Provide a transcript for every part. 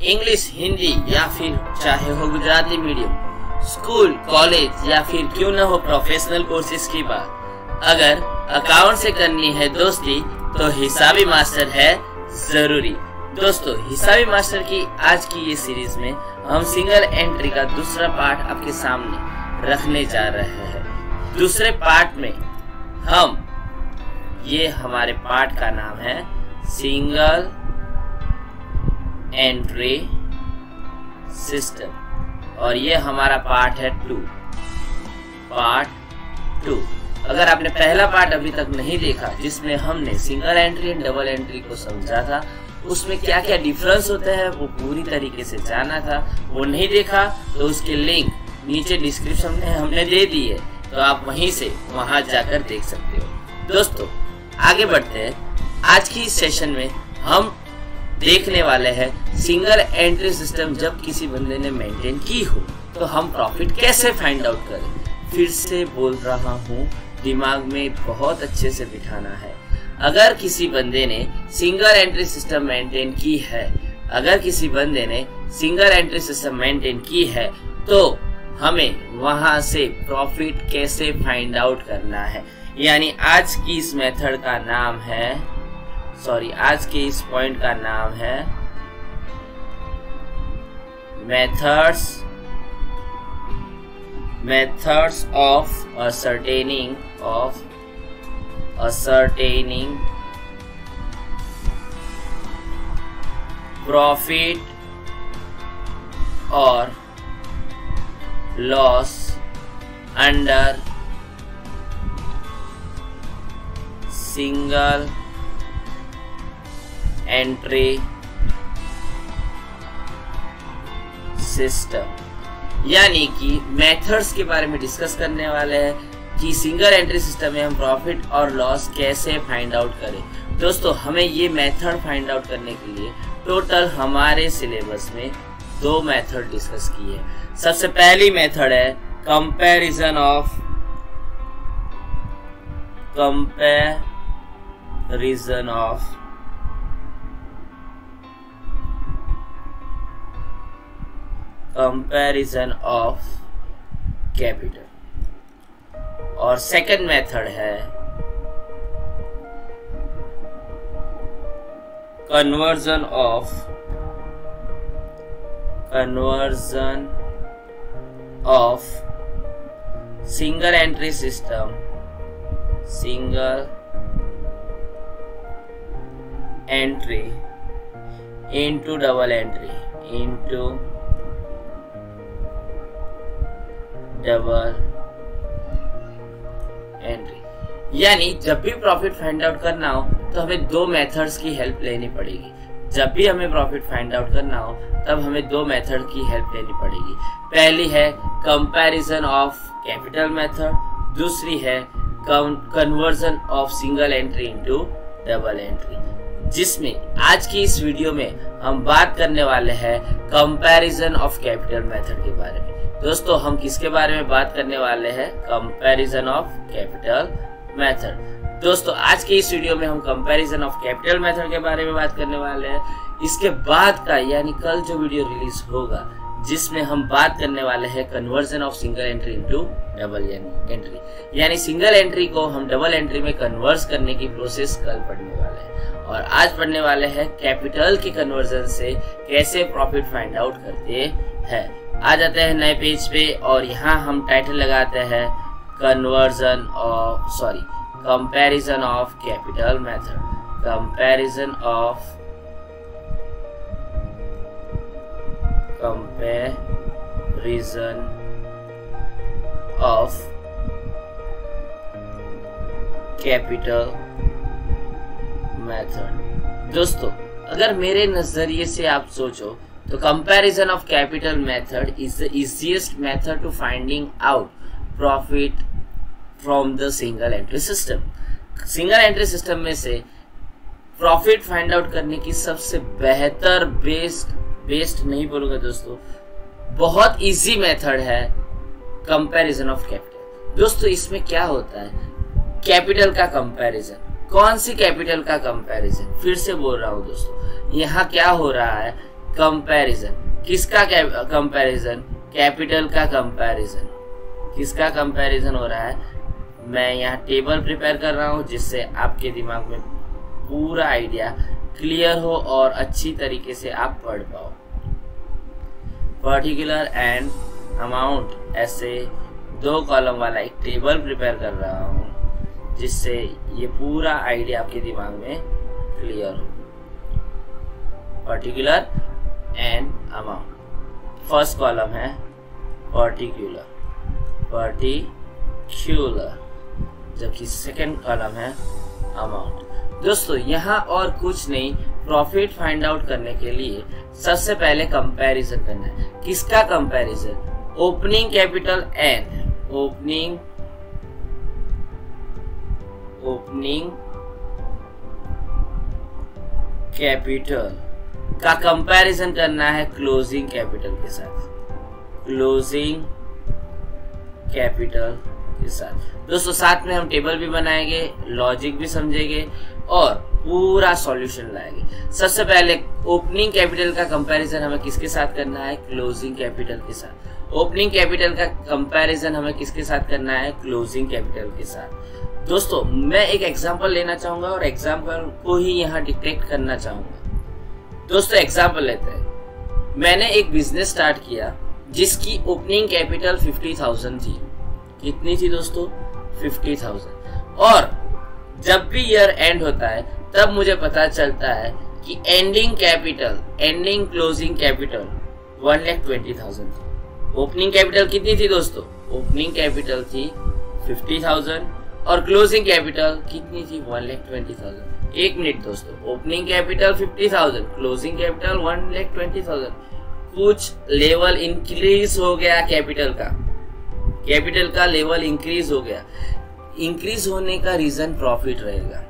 English, Hindi या फिर चाहे हो गुजराती मीडियम, स्कूल, कॉलेज या फिर क्यों न हो प्रोफेशनल कोर्सेज की बात, अगर अकाउंट से करनी है दोस्ती तो हिसाबी मास्टर है जरूरी। दोस्तों, हिसाबी मास्टर की आज की ये सीरीज में हम सिंगल एंट्री का दूसरा पार्ट आपके सामने रखने जा रहे हैं। दूसरे पार्ट में हम ये हमारे पार्ट का नाम है सिंगल एंट्री सिस्टम और ये हमारा पार्ट है पार्ट 2। अगर आपने पहला पार्ट अभी तक नहीं देखा जिसमें हमने single entry and double entry को समझा था, उसमें क्या क्या डिफरेंस होते हैं वो पूरी तरीके से जाना था, वो नहीं देखा तो उसके लिंक नीचे डिस्क्रिप्शन में हमने दे दी है, तो आप वहीं से वहां जाकर देख सकते हो। दोस्तों, आगे बढ़ते हैं। आज की इस सेशन में हम देखने वाले हैं सिंगल एंट्री सिस्टम जब किसी बंदे ने मेंटेन की हो तो हम प्रॉफिट कैसे फाइंड आउट करें। फिर से बोल रहा हूँ, दिमाग में बहुत अच्छे से बिठाना है। अगर किसी बंदे ने सिंगल एंट्री सिस्टम मेंटेन की है, अगर किसी बंदे ने सिंगल एंट्री सिस्टम मेंटेन की है तो हमें वहां से प्रॉफिट कैसे फाइंड आउट करना है। यानी आज की इस मेथड का नाम है, आज के इस पॉइंट का नाम है methods of ascertaining profit or loss under single entry system. यानी कि मेथड्स के बारे में डिस्कस करने वाले हैं कि सिंगल एंट्री सिस्टम में हम प्रॉफिट और लॉस कैसे फाइंड आउट करें। दोस्तों, हमें ये मेथड फाइंड आउट करने के लिए टोटल हमारे सिलेबस में 2 मेथड डिस्कस की है। सबसे पहली मेथड है कंपैरिजन ऑफ कैपिटल और सेकंड मेथड है conversion of single entry system into double entry. यानी जब भी प्रॉफिट फाइंड आउट करना हो तो हमें 2 मेथड्स की हेल्प लेनी पड़ेगी। जब भी हमें प्रॉफिट फाइंड आउट करना हो तब हमें 2 मेथड की हेल्प लेनी पड़ेगी। पहली है कंपैरिजन ऑफ कैपिटल मेथड, दूसरी है conversion of single entry into double entry. जिसमें आज की इस वीडियो में हम बात करने वाले हैं कंपैरिजन ऑफ कैपिटल मेथड के बारे में। दोस्तों, हम किसके बारे में बात करने वाले हैं? Comparison of capital method. दोस्तों, आज के इस वीडियो में हम कंपैरिजन ऑफ कैपिटल मेथड के बारे में बात करने वाले हैं। इसके बाद का यानी कल जो वीडियो रिलीज होगा जिसमें हम बात करने वाले हैं conversion of single entry into double entry. यानी सिंगल एंट्री को हम डबल एंट्री में कन्वर्ट करने की प्रोसेस कल पढ़ने वाले हैं और आज पढ़ने वाले हैं कैपिटल के कन्वर्जन से कैसे प्रॉफिट फाइंड आउट करते हैं। आ जाते हैं नए पेज पे और यहाँ हम टाइटल लगाते हैं comparison of capital method. Comparison of capital method. दोस्तों, अगर मेरे नजरिए से आप सोचो तो comparison of capital method is the easiest method to finding out profit from the single entry system. Single entry system में से प्रॉफिट फाइंड आउट करने की सबसे बेहतर बेस्ट नहीं बोलूंगा दोस्तों, बहुत इजी मेथड है कंपैरिजन ऑफ कैपिटल। दोस्तों, इसमें क्या होता है? कैपिटल का कंपैरिजन। कौन सी कैपिटल का कंपैरिजन? फिर से बोल रहा हूं दोस्तों, यहाँ क्या हो रहा है कंपैरिजन। किसका कंपैरिजन? कैपिटल का कंपैरिजन। किसका कंपैरिजन हो रहा है? मैं यहाँ टेबल प्रिपेयर कर रहा हूँ जिससे आपके दिमाग में पूरा आइडिया क्लियर हो और अच्छी तरीके से आप पढ़ पाओ। पर्टिकुलर एंड अमाउंट, ऐसे 2 कॉलम वाला एक टेबल प्रिपेयर कर रहा हूँ जिससे ये पूरा आइडिया आपके दिमाग में क्लियर हो। Particular and amount. First column है पर्टिकुलर, जबकि सेकंड कॉलम है अमाउंट। दोस्तों यहाँ और कुछ नहीं, प्रॉफिट फाइंड आउट करने के लिए सबसे पहले कंपैरिजन करना है। किसका comparison? Opening capital and opening capital का कंपैरिजन करना है क्लोजिंग कैपिटल के साथ। क्लोजिंग कैपिटल के साथ दोस्तों साथ में हम टेबल भी बनाएंगे, लॉजिक भी समझेंगे और पूरा सॉल्यूशन लाएंगे। सबसे पहले ओपनिंग कैपिटल का कंपैरिजन हमें किसके साथ करना है? क्लोजिंग कैपिटल के साथ। ओपनिंग कैपिटल का कंपैरिजन हमें किसके साथ करना है? क्लोजिंग कैपिटल के साथ। दोस्तों मैं एक एग्जांपल लेना चाहूंगा और एग्जांपल को ही यहाँ डिटेक्ट करना चाहूंगा। दोस्तों एग्जांपल लेते हैं। मैंने एक बिजनेस स्टार्ट किया जिसकी ओपनिंग कैपिटल 50,000 थी। कितनी थी दोस्तों? 50,000। और जब भी ईयर एंड होता है तब मुझे पता चलता है कि एंडिंग क्लोजिंग कैपिटल 1,20,000 थी। ओपनिंग कैपिटल कितनी थी दोस्तों? ओपनिंग कैपिटल थी 50,000 और क्लोजिंग कैपिटल कितनी थी? 1,20,000। एक मिनट दोस्तों, ओपनिंग कैपिटल 50,000, क्लोजिंग कैपिटल 1,20,000। कुछ लेवल इंक्रीज हो गया कैपिटल का लेवल इंक्रीज हो गया। इंक्रीज होने का रीजन प्रॉफिट रहेगा।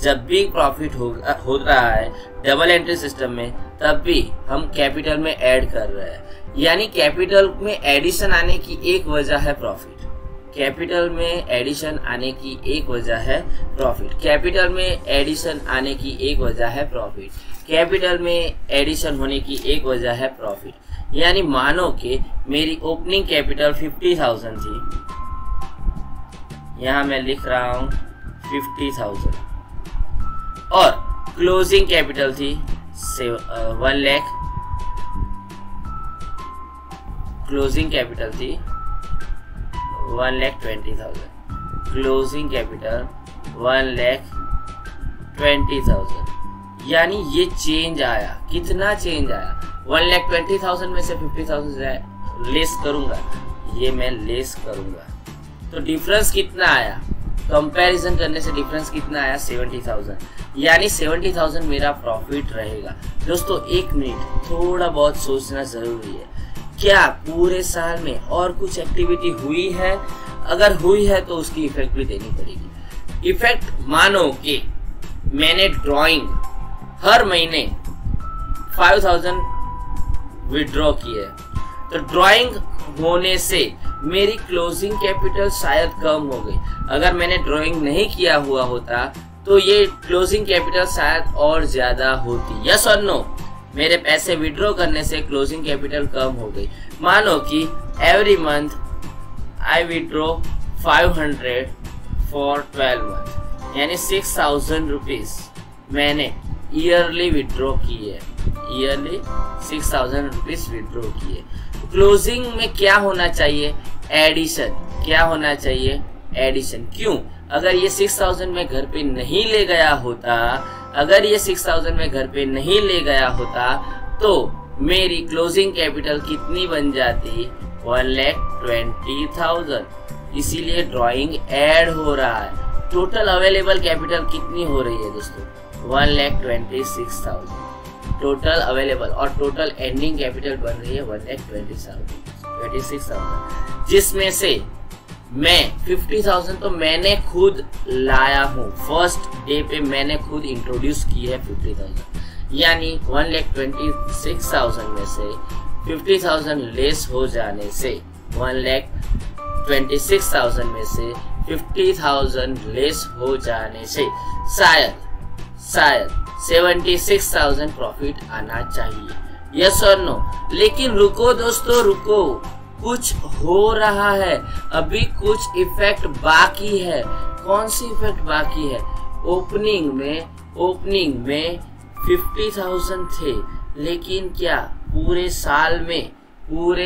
जब भी प्रॉफिट हो रहा है डबल एंट्री सिस्टम में, तब भी हम कैपिटल में ऐड कर रहे हैं, यानी कैपिटल में एडिशन आने की एक वजह है प्रॉफिट। कैपिटल में एडिशन आने की एक वजह है प्रॉफिट। कैपिटल में एडिशन आने की एक वजह है प्रॉफिट। कैपिटल में एडिशन होने की एक वजह है प्रॉफिट। यानी मानो कि मेरी ओपनिंग कैपिटल 50,000 थी, यहाँ मैं लिख रहा हूँ 50,000, और क्लोजिंग कैपिटल थी 1 लाख। क्लोजिंग कैपिटल थी 1,20,000। Closing capital 1,20,000। यानी ये चेंज आया। कितना चेंज आया? 1,20,000 में से 50,000 लेस करूंगा, ये मैं लेस करूंगा तो डिफरेंस कितना आया? कंपैरिजन करने से डिफरेंस कितना आया? 70,000। यानी 70,000 मेरा प्रॉफिट रहेगा। दोस्तों एक मिनट, थोड़ा बहुत सोचना जरूरी है। क्या पूरे साल में और कुछ एक्टिविटी हुई है? अगर हुई है तो उसकी इफेक्ट भी देनी पड़ेगी। इफेक्ट मानो कि मैंने ड्राइंग हर महीने 5,000 विड्रॉ किए, तो ड्राइंग होने से मेरी क्लोजिंग कैपिटल शायद कम हो गई। अगर मैंने ड्राइंग नहीं किया हुआ होता तो ये क्लोजिंग कैपिटल शायद और ज्यादा होती। यस और नो? मेरे पैसे विड्रॉ करने से क्लोजिंग कैपिटल कम हो गई। मानो कि every month I withdraw 500 for 12 month, यानी 6,000 रुपीज मैंने ईयरली विड्रॉ किए। ईयरली 6,000 रुपीज विड्रॉ किए। क्लोजिंग में क्या होना चाहिए? एडिशन। क्या होना चाहिए? एडिशन। क्यों? अगर ये 6,000 में घर पे नहीं ले गया होता, अगर ये 6,000 में घर पे नहीं ले गया होता तो मेरी क्लोजिंग कैपिटल कितनी बन जाती? 1,20,000। इसीलिए ड्राइंग ऐड हो रहा है। टोटल अवेलेबल कैपिटल कितनी हो रही है दोस्तों? 1,26,000 टोटल अवेलेबल, और टोटल एंडिंग कैपिटल बन रही है 1,26,000, जिसमें से मैं 50,000 तो मैंने खुद लाया हूँ। फर्स्ट डे पे मैंने खुद इंट्रोड्यूस की है 50,000, यानी 1,26,000 में से 50,000 लेस हो जाने से 1,26,000 में से 50,000 लेस हो जाने से शायद 76,000 प्रॉफिट आना चाहिए। यस और नो। लेकिन रुको दोस्तों, रुको, कुछ हो रहा है, अभी कुछ इफेक्ट बाकी है। कौन सी इफेक्ट बाकी है? ओपनिंग में 50,000 थे, लेकिन क्या पूरे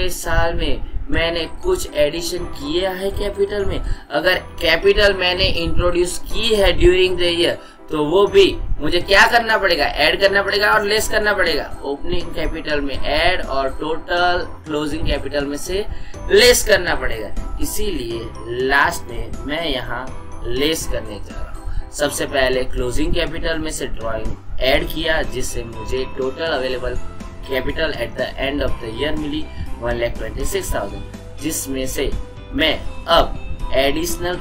साल में मैंने कुछ एडिशन किया है कैपिटल में? अगर कैपिटल मैंने इंट्रोड्यूस की है ड्यूरिंग द ईयर, तो वो भी मुझे क्या करना पड़ेगा? ऐड करना पड़ेगा और लेस करना पड़ेगा। ओपनिंग कैपिटल में ऐड और टोटल क्लोजिंग कैपिटल में से लेस करना पड़ेगा। इसीलिए लास्ट में मैं यहाँ लेस करने जा रहा हूँ। सबसे पहले क्लोजिंग कैपिटल में से ड्रॉइंग ऐड किया, जिससे मुझे total available capital at the end of the year मिली 1,26,000, जिसमें से मैं अब एडिशनल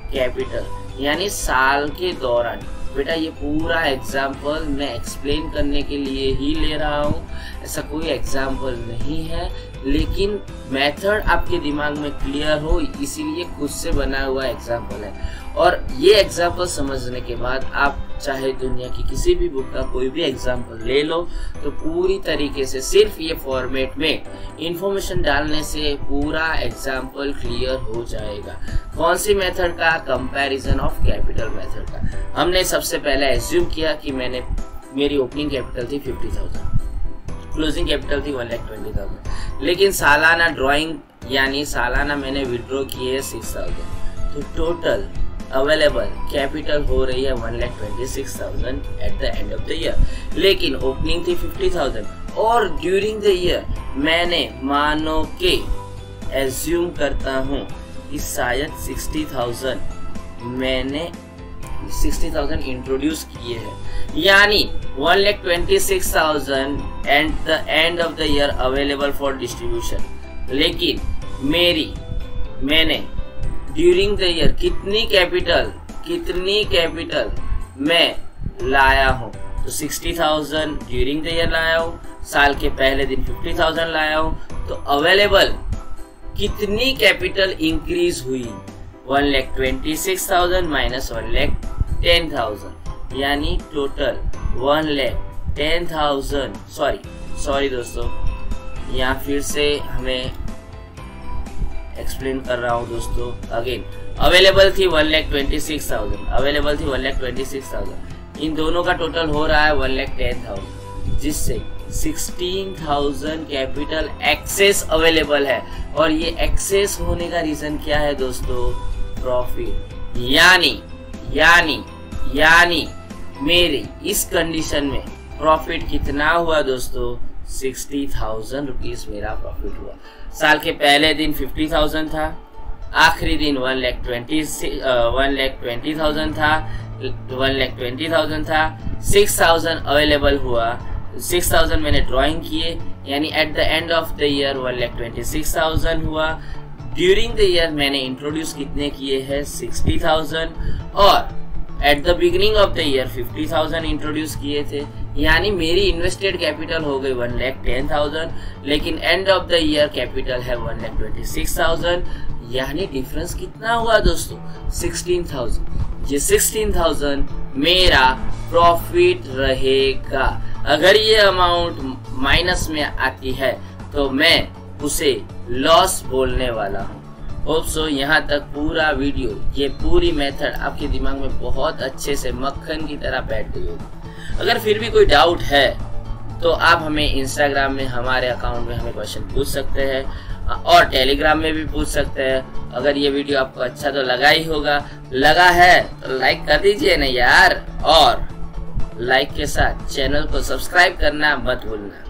कैपिटल यानी साल के दौरान, बेटा ये पूरा एग्जाम्पल मैं एक्सप्लेन करने के लिए ही ले रहा हूँ, ऐसा कोई एग्जाम्पल नहीं है, लेकिन मेथड आपके दिमाग में क्लियर हो इसीलिए खुद से बना हुआ एग्जाम्पल है। और ये एग्जाम्पल समझने के बाद आप चाहे दुनिया की किसी भी बुक का कोई भी एग्जाम्पल ले लो, तो पूरी तरीके से सिर्फ ये फॉर्मेट में इंफॉर्मेशन डालने से पूरा एग्जाम्पल क्लियर हो जाएगा। कौन सी मेथड का? कंपैरिजन ऑफ कैपिटल मेथड का। हमने सबसे पहले एज्यूम किया कि मेरी ओपनिंग कैपिटल थी 50,000, क्लोजिंग कैपिटल थी 1,20,000, लेकिन सालाना ड्रॉइंग यानी सालाना मैंने विड्रॉ किए 6,000, तो टोटल अवेलेबल कैपिटल हो रही है 1,26,000 eight the end of the year. लेकिन ओपनिंग थी 50,000 और ड्यूरिंग द ईयर मैंने मानो के एज्यूम करता हूँ कि शायद 60,000 इंट्रोड्यूस किए हैं, यानी 1,26,000 eight the end of the year available for distribution. लेकिन मैंने ड्यूरिंग द ईयर कितनी कैपिटल मैं लाया हूँ? तो 60,000 ड्यूरिंग द ईयर लाया हूँ, साल के पहले दिन 50,000 लाया हूँ, तो अवेलेबल कितनी कैपिटल इंक्रीज हुई? 1,26,000 माइनस 1,10,000, यानी टोटल 1,10,000। सॉरी दोस्तों, यहाँ फिर से हमें एक्सप्लेन कर रहा हूँ दोस्तों। अगेन अवेलेबल थी 1,26,000, इन दोनों का टोटल हो रहा है 1,10,000, जिससे 16,000 कैपिटल एक्सेस अवेलेबल है। और ये एक्सेस होने का रीजन क्या है दोस्तों? प्रॉफिट। यानी मेरी इस कंडीशन में प्रॉफिट कितना हुआ दोस्तों? 60,000 रुपीज मेरा प्रॉफिट हुआ। साल के पहले दिन 50,000 था, आखिरी दिन 1,20,000 था, 6,000 अवेलेबल हुआ, 6,000 मैंने ड्राइंग किए, यानी eight the end of the year 1,26,000 हुआ। ड्यूरिंग द ईयर मैंने इंट्रोड्यूस कितने किए हैं? 60,000, और at the beginning of the year 50,000 introduce किए थे, यानी मेरी इन्वेस्टेड कैपिटल हो गई 1,10,000, लेकिन and of the year capital है 1,26,000, यानी डिफरेंस कितना हुआ दोस्तों? 16,000। ये 16,000 मेरा प्रॉफिट रहेगा। अगर ये अमाउंट माइनस में आती है तो मैं उसे लॉस बोलने वाला हूँ। होप सो यहाँ तक पूरा वीडियो, ये पूरी मेथड आपके दिमाग में बहुत अच्छे से मक्खन की तरह बैठ गई होगी। अगर फिर भी कोई डाउट है तो आप हमें इंस्टाग्राम में हमारे अकाउंट में हमें क्वेश्चन पूछ सकते हैं, और टेलीग्राम में भी पूछ सकते हैं। अगर ये वीडियो आपको अच्छा तो लगा ही होगा, लगा है तो लाइक कर दीजिए ना यार, और लाइक के साथ चैनल को सब्सक्राइब करना मत भूलना।